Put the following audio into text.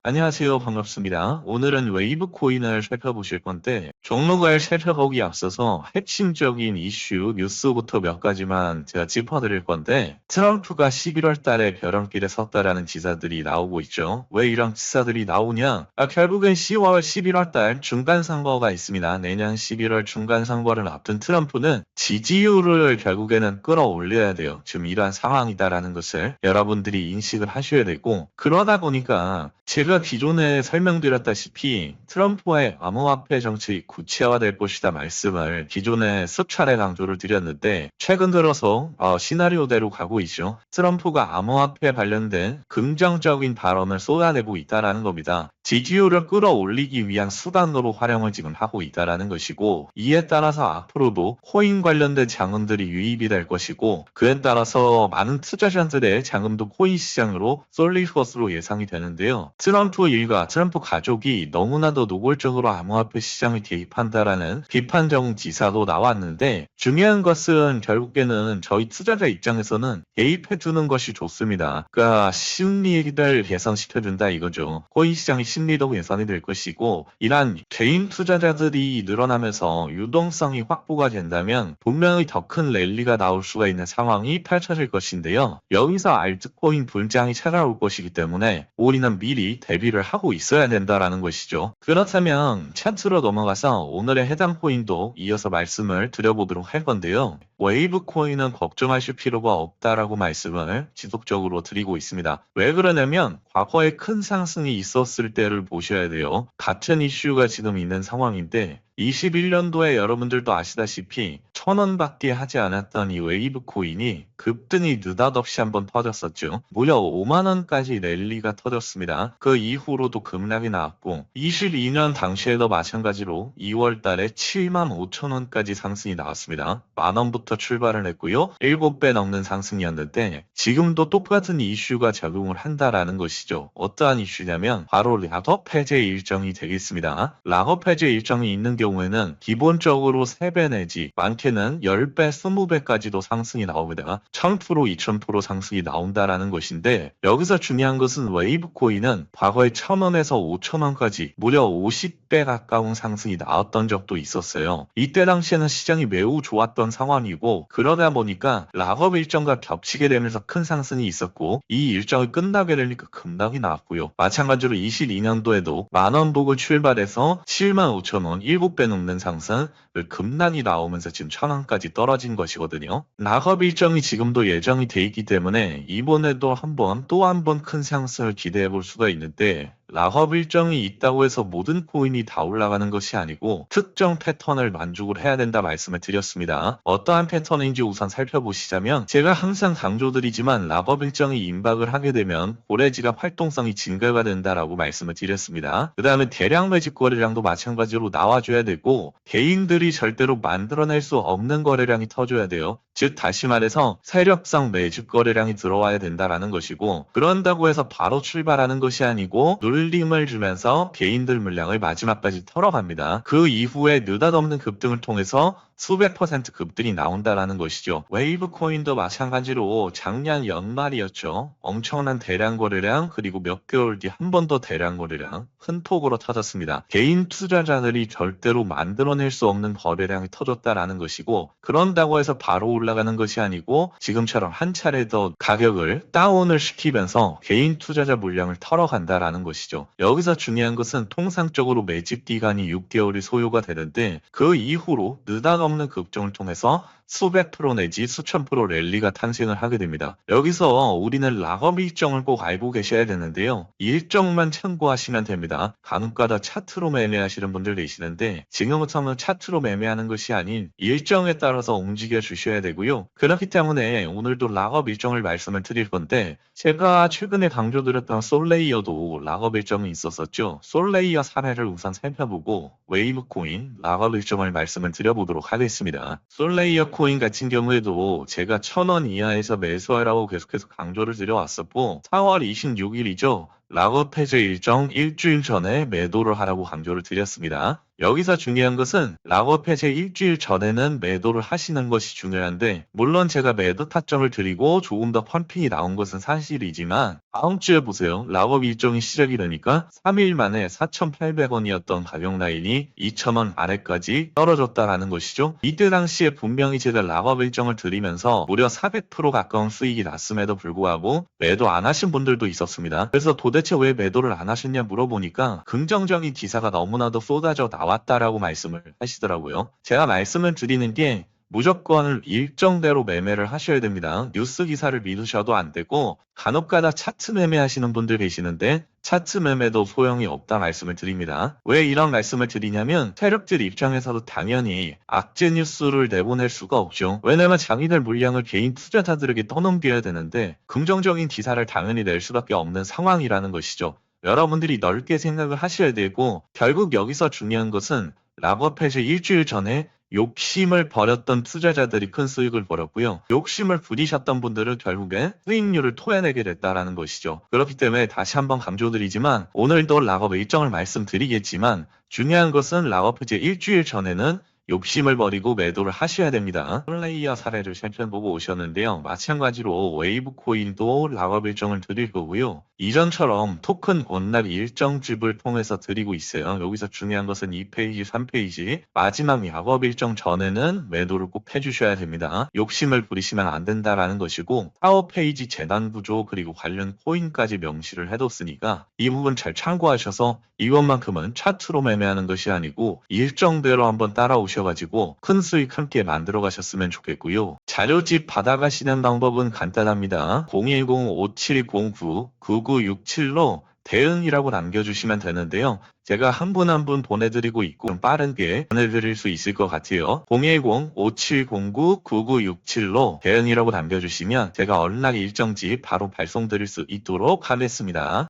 안녕하세요. 반갑습니다. 오늘은 웨이브 코인을 살펴보실 건데, 종목을 살펴보기 앞서서 핵심적인 이슈, 뉴스부터 몇 가지만 제가 짚어드릴 건데, 트럼프가 11월 달에 벼랑길에 섰다라는 기사들이 나오고 있죠. 왜 이런 기사들이 나오냐? 결국엔 10월, 11월 달 중간선거가 있습니다. 내년 11월 중간선거를 앞둔 트럼프는 지지율을 결국에는 끌어올려야 돼요. 지금 이러한 상황이다라는 것을 여러분들이 인식을 하셔야 되고, 그러다 보니까 제가 기존에 설명드렸다시피 트럼프의 암호화폐 정책이 구체화될 것이다 말씀을 기존에 수차례 강조를 드렸는데 최근 들어서 시나리오대로 가고 있죠. 트럼프가 암호화폐 관련된 긍정적인 발언을 쏟아내고 있다는 겁니다. 지지율을 끌어올리기 위한 수단으로 활용을 지금 하고 있다는 것이고, 이에 따라서 앞으로도 코인 관련된 자금들이 유입이 될 것이고, 그에 따라서 많은 투자자들의 자금도 코인 시장으로 쏠릴 것으로 예상이 되는데요. 트럼프 일가, 트럼프 가족이 너무나도 노골적으로 암호화폐 시장에 개입한다라는 비판적 기사도 나왔는데, 중요한 것은 결국에는 저희 투자자 입장에서는 개입해주는 것이 좋습니다. 그러니까 심리를 개선시켜준다 이거죠. 코인 시장의 심리도 개선이 될 것이고, 이란 개인 투자자들이 늘어나면서 유동성이 확보가 된다면 분명히 더 큰 랠리가 나올 수가 있는 상황이 펼쳐질 것인데요. 여기서 알트코인 불장이 찾아올 것이기 때문에 우리는 미리 대비를 하고 있어야 된다라는 것이죠. 그렇다면 차트로 넘어가서 오늘의 해당 코인도 이어서 말씀을 드려보도록 할 건데요. 웨이브 코인은 걱정하실 필요가 없다라고 말씀을 지속적으로 드리고 있습니다. 왜 그러냐면 과거에 큰 상승이 있었을 때를 보셔야 돼요. 같은 이슈가 지금 있는 상황인데 21년도에 여러분들도 아시다시피 1,000원밖에 하지 않았던 이 웨이브 코인이 급등이 느닷없이 한번 터졌었죠. 무려 5만원까지 랠리가 터졌습니다. 그 이후로도 급락이 나왔고 22년 당시에도 마찬가지로 2월 달에 7만 5천원까지 상승이 나왔습니다. 만원부터 출발을 했고요. 7배 넘는 상승이었는데 지금도 똑같은 이슈가 작용을 한다라는 것이죠. 어떠한 이슈냐면 바로 락업 해제 일정이 되겠습니다. 락업 해제 일정이 있는 경우에는 기본적으로 3배 내지 많게는 10배, 20배까지도 상승이 나옵니다. 1000%, 2000% 상승이 나온다라는 것인데 여기서 중요한 것은 웨이브 코인은 과거에 1,000원에서 5,000원까지 무려 50배 가까운 상승이 나왔던 적도 있었어요. 이때 당시에는 시장이 매우 좋았던 상황이고 그러다 보니까 락업 일정과 겹치게 되면서 큰 상승이 있었고 이 일정이 끝나게 되니까 급락이 나왔고요. 마찬가지로 22년도에도 만원 보고 출발해서 7만 5천원 7배 넘는 상승 급락이 나오면서 지금 1,000원까지 떨어진 것이거든요. 락업 일정이 지금도 예정이 돼 있기 때문에 이번에도 또 한 번 큰 상승을 기대해 볼 수가 있는데 락업 일정이 있다고 해서 모든 코인이 다 올라가는 것이 아니고 특정 패턴을 만족을 해야 된다 말씀을 드렸습니다. 어떠한 패턴인지 우선 살펴보시자면 제가 항상 강조드리지만 락업 일정이 임박을 하게 되면 고래지갑 활동성이 증가가 된다라고 말씀을 드렸습니다. 그 다음에 대량 매집 거래량도 마찬가지로 나와줘야 되고 개인들이 절대로 만들어낼 수 없는 거래량이 터져야 돼요. 즉 다시 말해서 세력성 매집 거래량이 들어와야 된다라는 것이고 그런다고 해서 바로 출발하는 것이 아니고 눌림을 주면서 개인들 물량을 마지막까지 털어갑니다. 그 이후에 느닷없는 급등을 통해서 수백 퍼센트 급등이 나온다라는 것이죠. 웨이브 코인도 마찬가지로 작년 연말이었죠. 엄청난 대량 거래량 그리고 몇 개월 뒤 한 번 더 대량 거래량 큰 폭으로 터졌습니다. 개인 투자자들이 절대로 만들어낼 수 없는 거래량이 터졌다라는 것이고 그런다고 해서 바로 올라가는 것이 아니고 지금처럼 한 차례 더 가격을 다운을 시키면서 개인 투자자 물량을 털어간다라는 것이죠. 여기서 중요한 것은 통상적으로 매집 기간이 6개월이 소요가 되는데 그 이후로 느닷없는 급등을 통해서 수백 프로 내지 수천 프로 랠리가 탄생을 하게 됩니다. 여기서 우리는 락업 일정을 꼭 알고 계셔야 되는데요. 일정만 참고하시면 됩니다. 간혹가다 차트로 매매하시는 분들 계시는데 지금부터는 차트로 매매하는 것이 아닌 일정에 따라서 움직여 주셔야 되고요. 그렇기 때문에 오늘도 락업 일정을 말씀을 드릴 건데 제가 최근에 강조드렸던 솔레이어도 락업 일정이 있었었죠. 솔레이어 사례를 우선 살펴보고 웨이브 코인 락업 일정을 말씀을 드려보도록 하겠습니다. 솔레이어 코인 같은 경우에도 제가 1,000원 이하에서 매수하라고 계속해서 강조를 드려왔었고 4월 26일이죠. 락업 해제 일정 일주일 전에 매도를 하라고 강조를 드렸습니다. 여기서 중요한 것은 락업 해제 일주일 전에는 매도를 하시는 것이 중요한데, 물론 제가 매도 타점을 드리고 조금 더 펀핑이 나온 것은 사실이지만 다음 주에 보세요. 락업 일정이 시작이 되니까 3일 만에 4,800원이었던 가격 라인이 2,000원 아래까지 떨어졌다라는 것이죠. 이때 당시에 분명히 제가 락업 일정을 드리면서 무려 400% 가까운 수익이 났음에도 불구하고 매도 안 하신 분들도 있었습니다. 그래서 도대체 왜 매도를 안 하셨냐 물어보니까 긍정적인 기사가 너무나도 쏟아져 나왔다라고 말씀을 하시더라고요. 제가 말씀을 드리는 게 무조건 일정대로 매매를 하셔야 됩니다. 뉴스 기사를 믿으셔도 안 되고, 간혹가다 차트 매매하시는 분들 계시는데 차트 매매도 소용이 없다 말씀을 드립니다. 왜 이런 말씀을 드리냐면 세력들 입장에서도 당연히 악재 뉴스를 내보낼 수가 없죠. 왜냐면 자기들 물량을 개인 투자자들에게 떠넘겨야 되는데 긍정적인 기사를 당연히 낼 수밖에 없는 상황이라는 것이죠. 여러분들이 넓게 생각을 하셔야 되고, 결국 여기서 중요한 것은 락업 해제 일주일 전에 욕심을 버렸던 투자자들이 큰 수익을 벌었고요. 욕심을 부리셨던 분들은 결국에 수익률을 토해내게 됐다라는 것이죠. 그렇기 때문에 다시 한번 강조드리지만, 오늘도 락업 일정을 말씀드리겠지만 중요한 것은 락업 해제 일주일 전에는 욕심을 버리고 매도를 하셔야 됩니다. 플레이어 사례를 살펴보고 오셨는데요. 마찬가지로 웨이브 코인도 락업 일정을 드릴 거고요. 이전처럼 토큰 원납 일정집을 통해서 드리고 있어요. 여기서 중요한 것은 2페이지, 3페이지 마지막 락업 일정 전에는 매도를 꼭 해주셔야 됩니다. 욕심을 부리시면 안 된다라는 것이고, 4페이지 재단 구조 그리고 관련 코인까지 명시를 해뒀으니까 이 부분 잘 참고하셔서 이것만큼은 차트로 매매하는 것이 아니고 일정대로 한번 따라오셔가지고 큰 수익 함께 만들어 가셨으면 좋겠고요. 자료집 받아가시는 방법은 간단합니다. 010-5709-9967로 대응이라고 남겨주시면 되는데요. 제가 한 분 한 분 보내드리고 있고 좀 빠르게 보내드릴 수 있을 것 같아요. 010-5709-9967로 대응이라고 남겨주시면 제가 얼락 일정지 바로 발송드릴 수 있도록 하겠습니다.